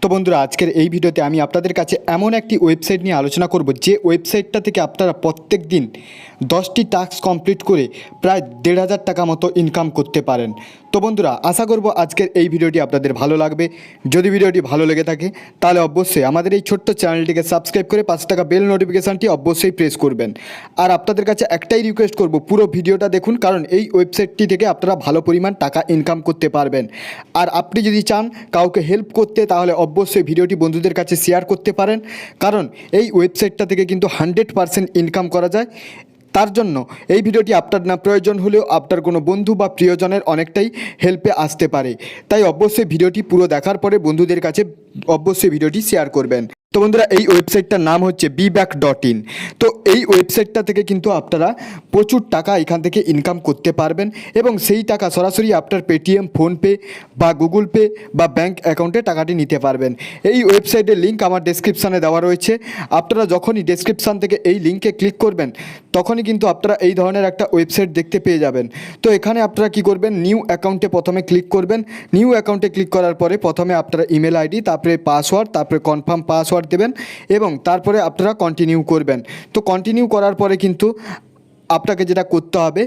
তো বন্ধুরা, আজকের এই ভিডিওতে আমি আপনাদের কাছে এমন একটি ওয়েবসাইট নিয়ে আলোচনা করব যে ওয়েবসাইটটা থেকে আপনারা প্রত্যেক দিন 10টি টাস্ক কমপ্লিট করে প্রায় 1,500 টাকা মতো ইনকাম করতে পারেন। তো বন্ধুরা, আশা করব আজকের এই ভিডিওটি আপনাদের ভালো লাগবে। যদি ভিডিওটি ভালো লেগে থাকে তাহলে অবশ্যই আমাদের এই ছোট্ট চ্যানেলটিকে সাবস্ক্রাইব করে পাশে থাকা বেল নোটিফিকেশানটি অবশ্যই প্রেস করবেন। আর আপনাদের কাছে একটাই রিকোয়েস্ট করব, পুরো ভিডিওটা দেখুন, কারণ এই ওয়েবসাইটটি থেকে আপনারা ভালো পরিমাণ টাকা ইনকাম করতে পারবেন। আর আপনি যদি চান কাউকে হেল্প করতে, তাহলে অবশ্যই ভিডিওটি বন্ধুদের কাছে শেয়ার করতে পারেন, কারণ এই ওয়েবসাইটটা থেকে কিন্তু 100% ইনকাম করা যায়। তার জন্য এই ভিডিওটি আপনার না প্রয়োজন হলেও আপনার কোনো বন্ধু বা প্রিয়জনের অনেকটাই হেল্পে আসতে পারে। তাই অবশ্যই ভিডিওটি পুরো দেখার পরে বন্ধুদের কাছে অবশ্যই ভিডিওটি শেয়ার করবেন। তো বন্ধুরা, এই ওয়েবসাইটটার নাম হচ্ছে beback.in। তো এই ওয়েবসাইটটা থেকে কিন্তু আপনারা প্রচুর টাকা এখান থেকে ইনকাম করতে পারবেন এবং সেই টাকা সরাসরি আপনার পেটিএম, ফোনপে বা গুগল পে বা ব্যাঙ্ক অ্যাকাউন্টে টাকাটি নিতে পারবেন। এই ওয়েবসাইটের লিঙ্ক আমার ডেসক্রিপশানে দেওয়া রয়েছে। আপনারা যখনই ডেসক্রিপশান থেকে এই লিঙ্কে ক্লিক করবেন তখনই কিন্তু আপনারা এই ধরনের একটা ওয়েবসাইট দেখতে পেয়ে যাবেন। তো এখানে আপনারা কি করবেন, নিউ অ্যাকাউন্টে প্রথমে ক্লিক করবেন। নিউ অ্যাকাউন্টে ক্লিক করার পরে প্রথমে আপনারা ইমেল আইডি, তারপরে পাসওয়ার্ড, তারপরে কনফার্ম পাসওয়ার্ড দেবেন এবং তারপরে আপনারা কন্টিনিউ করবেন। তো কন্টিনিউ করার পরে কিন্তু আপনাকে যেটা করতে হবে,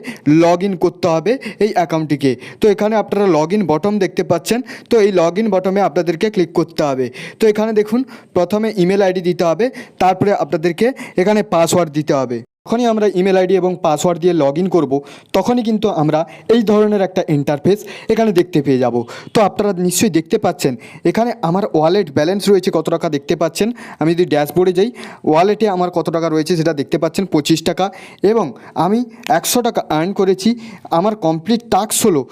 লগ ইন করতে হবে এই অ্যাকাউন্টটিকে। তো এখানে আপনারা লগ ইন বটম দেখতে পাচ্ছেন। তো এই লগ ইন বটমে আপনাদেরকে ক্লিক করতে হবে। তো এখানে দেখুন, প্রথমে ইমেল আইডি দিতে হবে, তারপরে আপনাদেরকে এখানে পাসওয়ার্ড দিতে হবে। যখনই আমরা ইমেল আইডি এবং পাসওয়ার্ড দিয়ে লগ ইন করবো তখনই কিন্তু আমরা এই ধরনের একটা ইন্টারফেস এখানে দেখতে পেয়ে যাব। তো আপনারা নিশ্চয়ই দেখতে পাচ্ছেন এখানে আমার ওয়ালেট ব্যালেন্স রয়েছে কত টাকা দেখতে পাচ্ছেন। আমি যদি ড্যাশবোর্ডে যাই, ওয়ালেটে আমার কত টাকা রয়েছে সেটা দেখতে পাচ্ছেন 25 টাকা, এবং আমি 100 টাকা আর্ন করেছি। আমার কমপ্লিট টাস্ক হলো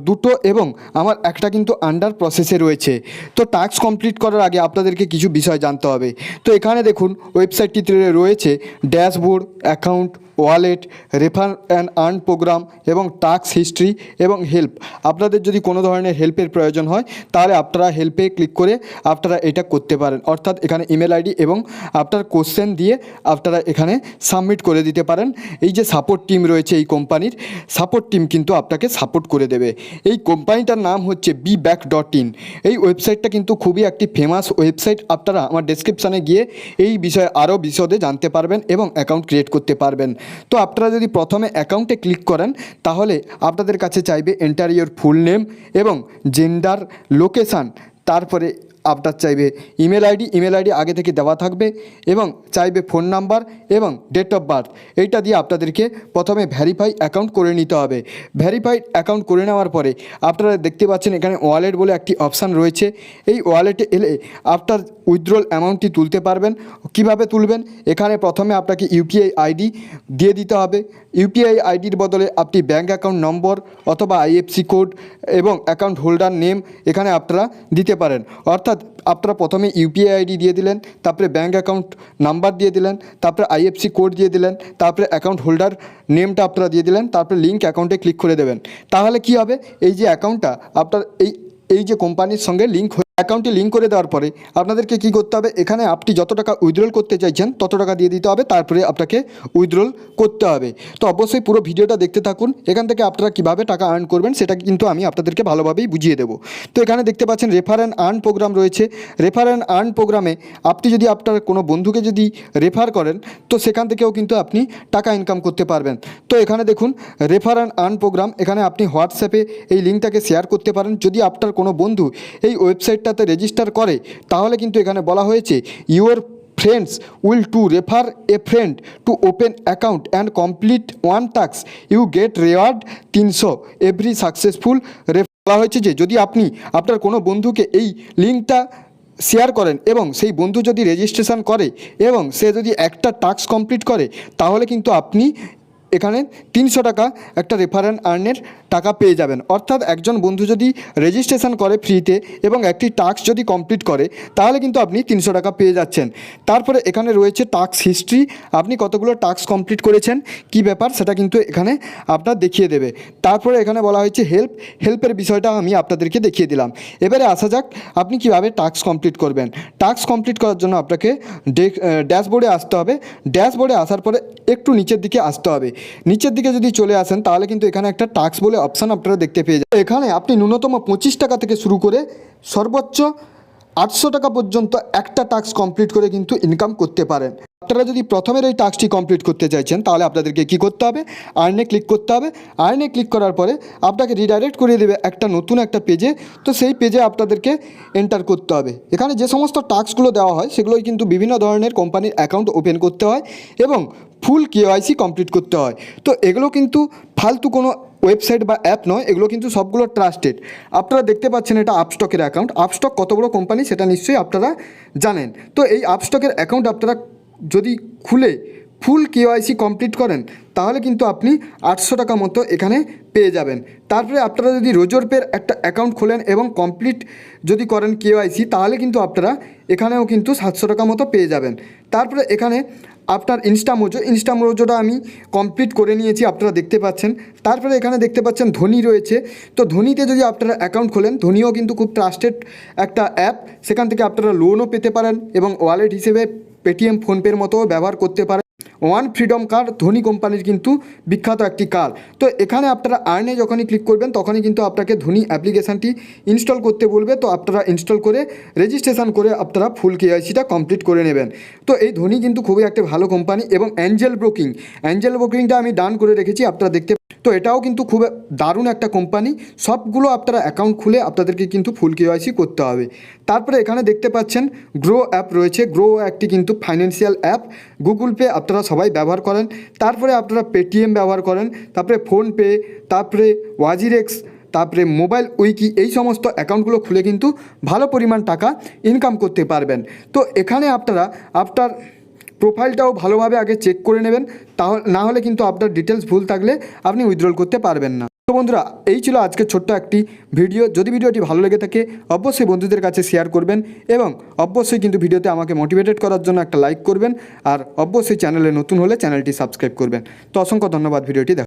2টো এবং আমার একটা কিন্তু আন্ডার প্রসেসে রয়েছে। তো টাস্ক কমপ্লিট করার আগে আপনাদেরকে কিছু বিষয় জানতে হবে। তো এখানে দেখুন ওয়েবসাইটটিতে রয়েছে dashboard, account, wallet, refer and earn programme এবং টাস্ক হিস্ট্রি এবং হেল্প। আপনাদের যদি কোনো ধরনের হেল্পের প্রয়োজন হয় তাহলে আপনারা হেল্পে ক্লিক করে আপনারা এটা করতে পারেন, অর্থাৎ এখানে ইমেল আইডি এবং আপনার কোশ্চেন দিয়ে আপনারা এখানে সাবমিট করে দিতে পারেন। এই যে সাপোর্ট টিম রয়েছে এই কোম্পানির, সাপোর্ট টিম কিন্তু আপনাকে সাপোর্ট করে দেবে। এই কোম্পানিটার নাম হচ্ছে beback.in। এই ওয়েবসাইটটা কিন্তু খুবই একটি ফেমাস ওয়েবসাইট। আপনারা আমার ডেসক্রিপশানে গিয়ে এই বিষয়ে আরও বিশদে জানতে পারবেন এবং অ্যাকাউন্ট ক্রিয়েট করতে পারবেন। তো আপনারা যদি প্রথমে অ্যাকাউন্টে ক্লিক করেন তাহলে আপনাদের কাছে চাইবে এন্টার ইওর ফুল নেম এবং জেন্ডার, লোকেশান, তারপরে আপনার চাইবে ইমেল আইডি আগে থেকে দেওয়া থাকবে এবং চাইবে ফোন নাম্বার এবং ডেট অফ বার্থ। এইটা দিয়ে আপনাদেরকে প্রথমে ভ্যারিফাই অ্যাকাউন্ট করে নিতে হবে। ভ্যারিফাইড অ্যাকাউন্ট করে নেওয়ার পরে আপনারা দেখতে পাচ্ছেন এখানে ওয়ালেট বলে একটি অপশান রয়েছে। এই ওয়ালেটে এলে আপনার উইথড্রল অ্যামাউন্টটি তুলতে পারবেন। কিভাবে তুলবেন, এখানে প্রথমে আপনাকে ইউপিআই আইডি দিয়ে দিতে হবে। ইউপিআই আইডির বদলে আপনি ব্যাঙ্ক অ্যাকাউন্ট নম্বর অথবা আইএফসি কোড এবং অ্যাকাউন্ট হোল্ডার নেম এখানে আপনারা দিতে পারেন। অর্থাৎ আপনারা প্রথমে ইউপিআই আইডি দিয়ে দিলেন, তারপরে ব্যাঙ্ক অ্যাকাউন্ট নাম্বার দিয়ে দিলেন, তারপরে আইএফসি কোড দিয়ে দিলেন, তারপরে অ্যাকাউন্ট হোল্ডার নেমটা আপনারা দিয়ে দিলেন, তারপরে লিঙ্ক অ্যাকাউন্টে ক্লিক করে দেবেন। তাহলে কি হবে, এই যে অ্যাকাউন্টটা আপনার এই যে কোম্পানির সঙ্গে লিঙ্ক অ্যাকাউন্টে লিঙ্ক করে দেওয়ার পরে আপনাদেরকে কী করতে হবে, এখানে আপনি যত টাকা উইথড্রল করতে চাইছেন তত টাকা দিয়ে দিতে হবে, তারপরে আপনাকে উইথড্রল করতে হবে। তো অবশ্যই পুরো ভিডিওটা দেখতে থাকুন। এখান থেকে আপনারা কীভাবে টাকা আর্ন করবেন সেটা কিন্তু আমি আপনাদেরকে ভালোভাবেই বুঝিয়ে দেবো। তো এখানে দেখতে পাচ্ছেন রেফার অ্যান্ড আর্ন প্রোগ্রাম রয়েছে। রেফার অ্যান্ড আর্ন প্রোগ্রামে আপনি যদি আপনার কোনো বন্ধুকে যদি রেফার করেন তো সেখান থেকেও কিন্তু আপনি টাকা ইনকাম করতে পারবেন। তো এখানে দেখুন রেফার অ্যান্ড আর্ন প্রোগ্রাম, এখানে আপনি হোয়াটসঅ্যাপে এই লিঙ্কটাকে শেয়ার করতে পারেন। যদি আপনার কোনো বন্ধু এই ওয়েবসাইটটাতে রেজিস্টার করে তাহলে কিন্তু এখানে বলা হয়েছে your friends will to refer a friend to open account and complete one task, you get reward 300 every successful refer. বলা হয়েছে যে যদি আপনি আপনার কোনো বন্ধুকে এই লিঙ্কটা শেয়ার করেন এবং সেই বন্ধু যদি রেজিস্ট্রেশন করে এবং সে যদি একটা টাস্ক কমপ্লিট করে তাহলে কিন্তু আপনি এখানে 300 টাকা একটা রেফার অ্যান্ড আর্নের টাকা পেয়ে যাবেন। অর্থাৎ একজন বন্ধু যদি রেজিস্ট্রেশন করে ফ্রিতে এবং একটি টাস্ক যদি কমপ্লিট করে তাহলে কিন্তু আপনি 300 টাকা পেয়ে যাচ্ছেন। তারপরে এখানে রয়েছে টাস্ক হিস্ট্রি, আপনি কতগুলো টাস্ক কমপ্লিট করেছেন কী ব্যাপার সেটা কিন্তু এখানে আপনার দেখিয়ে দেবে। তারপরে এখানে বলা হয়েছে হেল্পের বিষয়টা আমি আপনাদেরকে দেখিয়ে দিলাম। এবারে আসা যাক আপনি কীভাবে টাস্ক কমপ্লিট করবেন। টাস্ক কমপ্লিট করার জন্য আপনাকে ড্যাশবোর্ডে আসতে হবে। ড্যাশবোর্ডে আসার পরে একটু নিচের দিকে আসতে হবে। নিচের দিকে যদি চলে আসেন তাহলে কিন্তু এখানে একটা টাস্ক বলে অপশান আপনারা দেখতে পেয়ে যাবেন। এখানে আপনি ন্যূনতম 25 টাকা থেকে শুরু করে সর্বোচ্চ 800 টাকা পর্যন্ত একটা টাস্ক কমপ্লিট করে কিন্তু ইনকাম করতে পারেন। আপনারা যদি প্রথমের এই টাস্কটি কমপ্লিট করতে চাইছেন তাহলে আপনাদেরকে কি করতে হবে, আর্নে ক্লিক করতে হবে। আর্নে ক্লিক করার পরে আপনাকে রিডাইরেক্ট করে দেবে নতুন একটা পেজে। তো সেই পেজে আপনাদেরকে এন্টার করতে হবে। এখানে যে সমস্ত টাস্কগুলো দেওয়া হয় সেগুলোই কিন্তু বিভিন্ন ধরনের কোম্পানির অ্যাকাউন্ট ওপেন করতে হয় এবং ফুল কেওয়াইসি কমপ্লিট করতে হয়। তো এগুলো কিন্তু ফালতু কোনো ওয়েবসাইট বা অ্যাপ নয়, এগুলো কিন্তু সবগুলো ট্রাস্টেড। আপনারা দেখতে পাচ্ছেন এটা আপস্টকের অ্যাকাউন্ট। আপস্টক কত বড় কোম্পানি সেটা নিশ্চয়ই আপনারা জানেন। তো এই আপস্টকের অ্যাকাউন্ট আপনারা যদি খুলে ফুল কেওয়াইসি কমপ্লিট করেন তাহলে কিন্তু আপনি 800 টাকা মতো এখানে পেয়ে যাবেন। তারপরে আপনারা যদি রোজরপের একটা অ্যাকাউন্ট খোলেন এবং কমপ্লিট যদি করেন কেওয়াইসি তাহলে কিন্তু আপনারা এখানেও কিন্তু 700 টাকা মতো পেয়ে যাবেন। তারপরে এখানে আপনার ইনস্টামোজোটা আমি কমপ্লিট করে নিয়েছি, আপনারা দেখতে পাচ্ছেন। তারপরে এখানে দেখতে পাচ্ছেন ধোনি রয়েছে। তো ধোনিতে যদি আপনারা অ্যাকাউন্ট খোলেন, ধোনিও কিন্তু খুব ট্রাস্টেড একটা অ্যাপ। সেখান থেকে আপনারা লোনও পেতে পারেন এবং ওয়ালেট হিসেবে পেটিএম, ফোনপের মতো ব্যবহার করতে পারেন। ওয়ান ফ্রিডম কার্ড ধোনি কোম্পানির কিন্তু বিখ্যাত একটি কার্ড। তো এখানে আপনারা আর্নে যখনই ক্লিক করবেন তখনই কিন্তু আপনাকে ধোনি অ্যাপ্লিকেশানটি ইনস্টল করতে বলবে। তো আপনারা ইনস্টল করে রেজিস্ট্রেশন করে আপনারা ফুল কেওয়াইসিটা কমপ্লিট করে নেবেন। তো এই ধোনি কিন্তু খুবই একটা ভালো কোম্পানি। এবং অ্যাঞ্জেল ব্রোকিংটা আমি ডান করে রেখেছি, আপনারা দেখতে। তো এটাও কিন্তু খুব দারুণ একটা কোম্পানি। সবগুলো আপনারা অ্যাকাউন্ট খুলে আপনাদেরকে কিন্তু ফুল কেওয়াইসি করতে হবে। তারপরে এখানে দেখতে পাচ্ছেন গ্রো অ্যাপ রয়েছে। গ্রো একটি কিন্তু ফাইন্যান্সিয়াল অ্যাপ। গুগল পে আপনারা সবাই ব্যবহার করেন। তারপরে আপনারা পেটিএম ব্যবহার করেন, তারপরে ফোনপে, তারপরে ওয়াজিরেক্স, তারপরে মোবাইল উইকি, এই সমস্ত অ্যাকাউন্টগুলো খুলে কিন্তু ভালো পরিমাণ টাকা ইনকাম করতে পারবেন। তো এখানে আপনারা আপনার প্রোফাইলটাও ভালোভাবে আগে চেক করে নেবেন, তাহলে না হলে কিন্তু আপনার ডিটেলস ভুল থাকলে আপনি উইথড্রল করতে পারবেন না। তো বন্ধুরা, এই ছিল আজকের ছোট্ট একটি ভিডিও। যদি ভিডিওটি ভালো লেগে থাকে অবশ্যই বন্ধুদের কাছে শেয়ার করবেন এবং অবশ্যই কিন্তু ভিডিওতে আমাকে মোটিভেটেড করার জন্য একটা লাইক করবেন। আর অবশ্যই চ্যানেলে নতুন হলে চ্যানেলটি সাবস্ক্রাইব করবেন। তো অসংখ্য ধন্যবাদ ভিডিওটি দেখা।